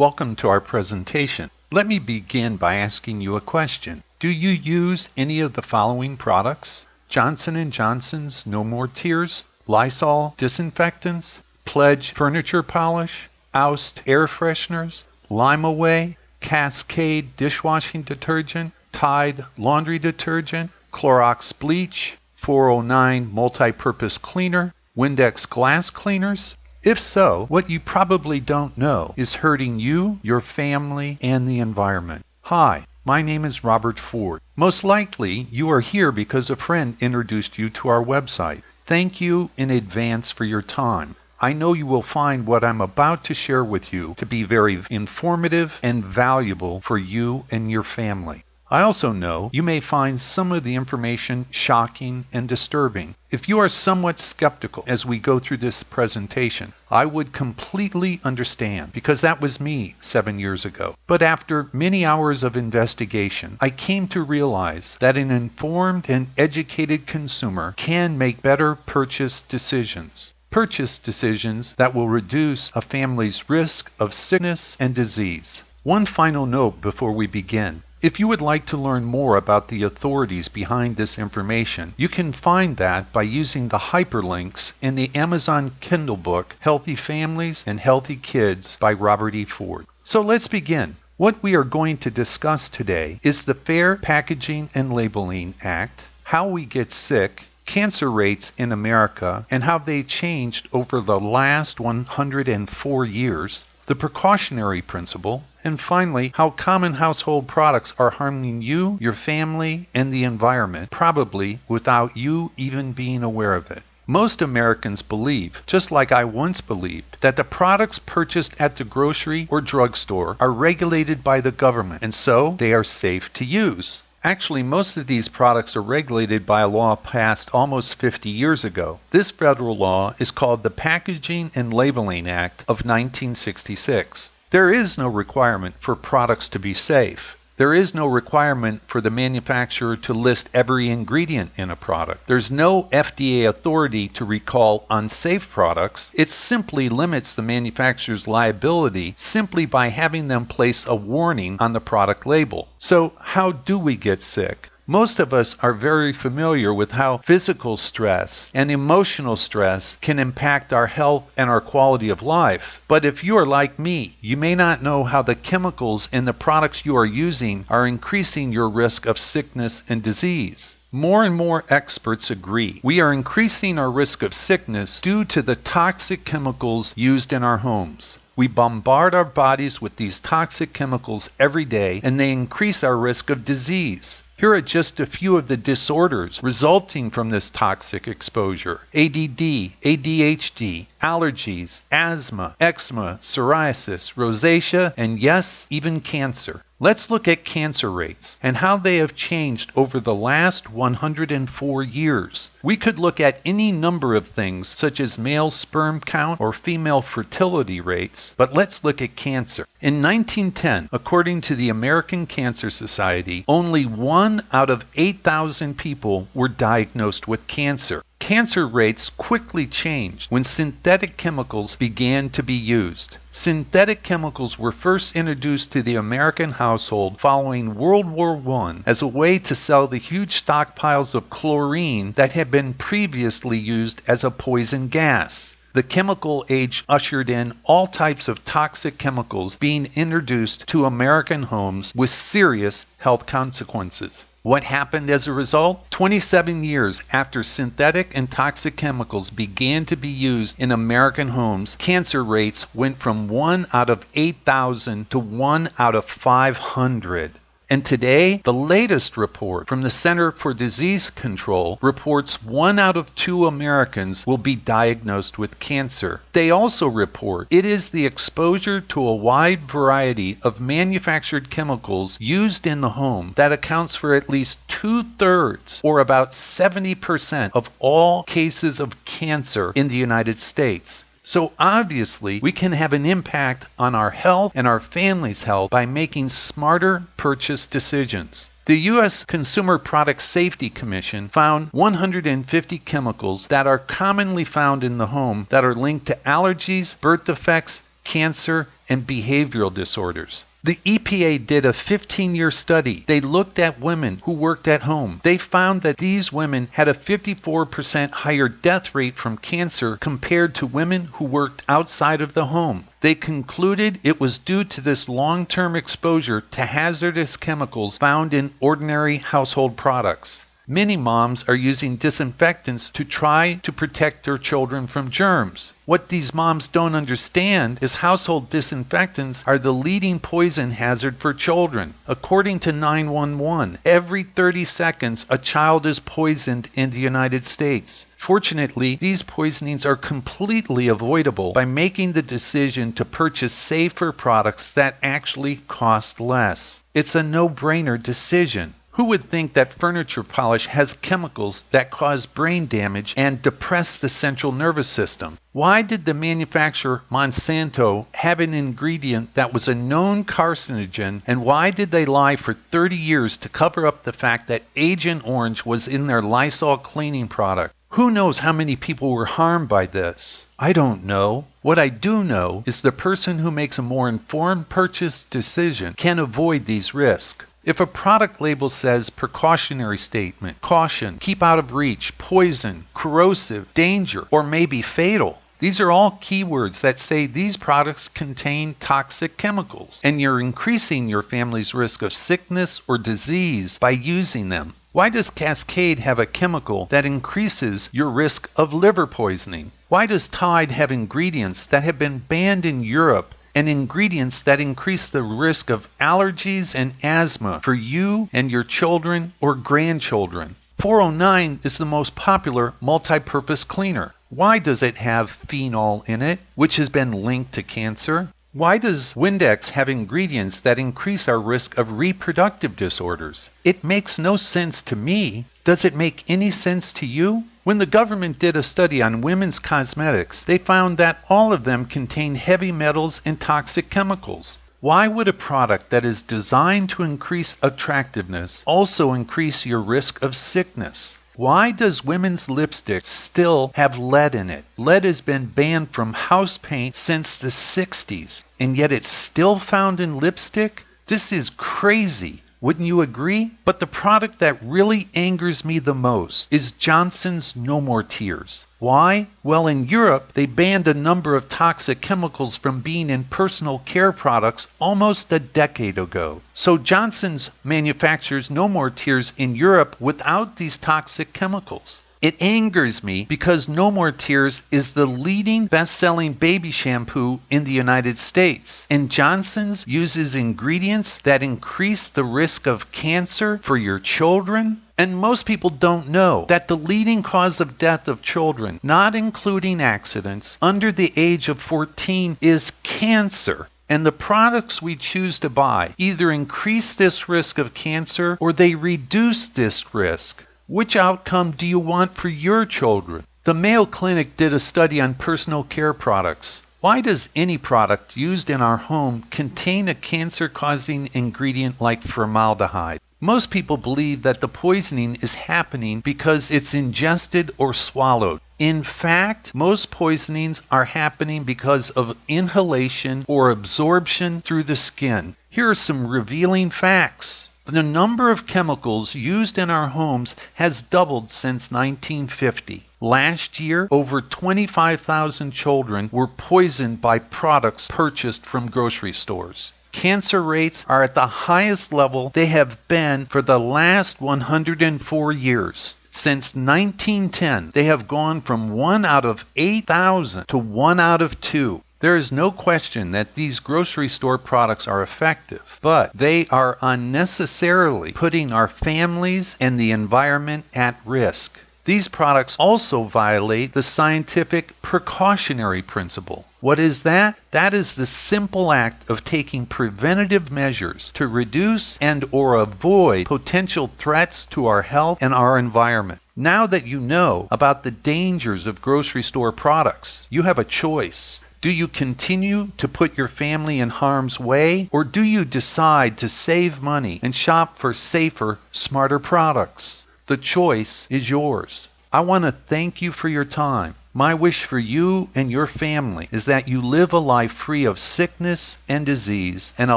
Welcome to our presentation. Let me begin by asking you a question. Do you use any of the following products? Johnson & Johnson's No More Tears, Lysol disinfectants, Pledge furniture polish, Oust air fresheners, Lime-A-Way, Cascade dishwashing detergent, Tide laundry detergent, Clorox bleach, 409 multi-purpose cleaner, Windex glass cleaners? If so, what you probably don't know is hurting you, your family, and the environment. Hi, my name is Robert Ford. Most likely, you are here because a friend introduced you to our website. Thank you in advance for your time. I know you will find what I'm about to share with you to be very informative and valuable for you and your family. I also know you may find some of the information shocking and disturbing. If you are somewhat skeptical as we go through this presentation, I would completely understand because that was me 7 years ago. But after many hours of investigation, I came to realize that an informed and educated consumer can make better purchase decisions. Purchase decisions that will reduce a family's risk of sickness and disease. One final note before we begin. If you would like to learn more about the authorities behind this information, you can find that by using the hyperlinks in the Amazon Kindle book, Healthy Families and Healthy Kids by Robert E. Ford. So let's begin. What we are going to discuss today is the Fair Packaging and Labeling Act, how we get sick, cancer rates in America, and how they changed over the last 104 years, the precautionary principle, and finally, how common household products are harming you, your family, and the environment, probably without you even being aware of it. Most Americans believe, just like I once believed, that the products purchased at the grocery or drugstore are regulated by the government, and so they are safe to use. Actually, most of these products are regulated by a law passed almost 50 years ago. This federal law is called the Packaging and Labeling Act of 1966. There is no requirement for products to be safe. There is no requirement for the manufacturer to list every ingredient in a product. There's no FDA authority to recall unsafe products. It simply limits the manufacturer's liability simply by having them place a warning on the product label. So how do we get sick? Most of us are very familiar with how physical stress and emotional stress can impact our health and our quality of life. But if you are like me, you may not know how the chemicals in the products you are using are increasing your risk of sickness and disease. More and more experts agree we are increasing our risk of sickness due to the toxic chemicals used in our homes. We bombard our bodies with these toxic chemicals every day, and they increase our risk of disease. Here are just a few of the disorders resulting from this toxic exposure: ADD, ADHD, allergies, asthma, eczema, psoriasis, rosacea, and yes, even cancer. Let's look at cancer rates and how they have changed over the last 104 years. We could look at any number of things such as male sperm count or female fertility rates, but let's look at cancer. In 1910, according to the American Cancer Society, only 1 out of 8,000 people were diagnosed with cancer. Cancer rates quickly changed when synthetic chemicals began to be used. Synthetic chemicals were first introduced to the American household following World War I as a way to sell the huge stockpiles of chlorine that had been previously used as a poison gas. The chemical age ushered in all types of toxic chemicals being introduced to American homes with serious health consequences. What happened as a result? 27 years after synthetic and toxic chemicals began to be used in American homes, cancer rates went from 1 out of 8,000 to 1 out of 500. And today, the latest report from the Center for Disease Control reports 1 out of 2 Americans will be diagnosed with cancer. They also report it is the exposure to a wide variety of manufactured chemicals used in the home that accounts for at least 2/3, or about 70% of all cases of cancer in the United States. So obviously, we can have an impact on our health and our family's health by making smarter purchase decisions. The U.S. Consumer Product Safety Commission found 150 chemicals that are commonly found in the home that are linked to allergies, birth defects, cancer, and behavioral disorders. The EPA did a 15-year study. They looked at women who worked at home. They found that these women had a 54% higher death rate from cancer compared to women who worked outside of the home. They concluded it was due to this long-term exposure to hazardous chemicals found in ordinary household products. Many moms are using disinfectants to try to protect their children from germs. What these moms don't understand is household disinfectants are the leading poison hazard for children. According to 911, every 30 seconds a child is poisoned in the United States. Fortunately, these poisonings are completely avoidable by making the decision to purchase safer products that actually cost less. It's a no-brainer decision. Who would think that furniture polish has chemicals that cause brain damage and depress the central nervous system? Why did the manufacturer Monsanto have an ingredient that was a known carcinogen, and why did they lie for 30 years to cover up the fact that Agent Orange was in their Lysol cleaning product? Who knows how many people were harmed by this? I don't know. What I do know is the person who makes a more informed purchase decision can avoid these risks. If a product label says precautionary statement, caution, keep out of reach, poison, corrosive, danger, or maybe fatal, these are all keywords that say these products contain toxic chemicals, and you're increasing your family's risk of sickness or disease by using them. Why does Cascade have a chemical that increases your risk of liver poisoning? Why does Tide have ingredients that have been banned in Europe and ingredients that increase the risk of allergies and asthma for you and your children or grandchildren? 409 is the most popular multi-purpose cleaner. Why does it have phenol in it, which has been linked to cancer? Why does Windex have ingredients that increase our risk of reproductive disorders? It makes no sense to me. Does it make any sense to you? When the government did a study on women's cosmetics, they found that all of them contain heavy metals and toxic chemicals. Why would a product that is designed to increase attractiveness also increase your risk of sickness? Why does women's lipstick still have lead in it? Lead has been banned from house paint since the 60s, and yet it's still found in lipstick? This is crazy. Wouldn't you agree? But the product that really angers me the most is Johnson's No More Tears. Why? Well, in Europe, they banned a number of toxic chemicals from being in personal care products almost a decade ago. So Johnson's manufactures No More Tears in Europe without these toxic chemicals. It angers me because No More Tears is the leading best-selling baby shampoo in the United States, and Johnson's uses ingredients that increase the risk of cancer for your children. And most people don't know that the leading cause of death of children, not including accidents, under the age of 14 is cancer. And the products we choose to buy either increase this risk of cancer or they reduce this risk. Which outcome do you want for your children? The Mayo Clinic did a study on personal care products. Why does any product used in our home contain a cancer-causing ingredient like formaldehyde? Most people believe that the poisoning is happening because it's ingested or swallowed. In fact, most poisonings are happening because of inhalation or absorption through the skin. Here are some revealing facts. The number of chemicals used in our homes has doubled since 1950. Last year, over 25,000 children were poisoned by products purchased from grocery stores. Cancer rates are at the highest level they have been for the last 104 years. Since 1910, they have gone from 1 out of 8,000 to 1 out of 2. There is no question that these grocery store products are effective, but they are unnecessarily putting our families and the environment at risk. These products also violate the scientific precautionary principle. What is that? That is the simple act of taking preventative measures to reduce and or avoid potential threats to our health and our environment. Now that you know about the dangers of grocery store products, you have a choice. Do you continue to put your family in harm's way, or do you decide to save money and shop for safer, smarter products? The choice is yours. I want to thank you for your time. My wish for you and your family is that you live a life free of sickness and disease and a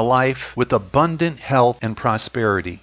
life with abundant health and prosperity.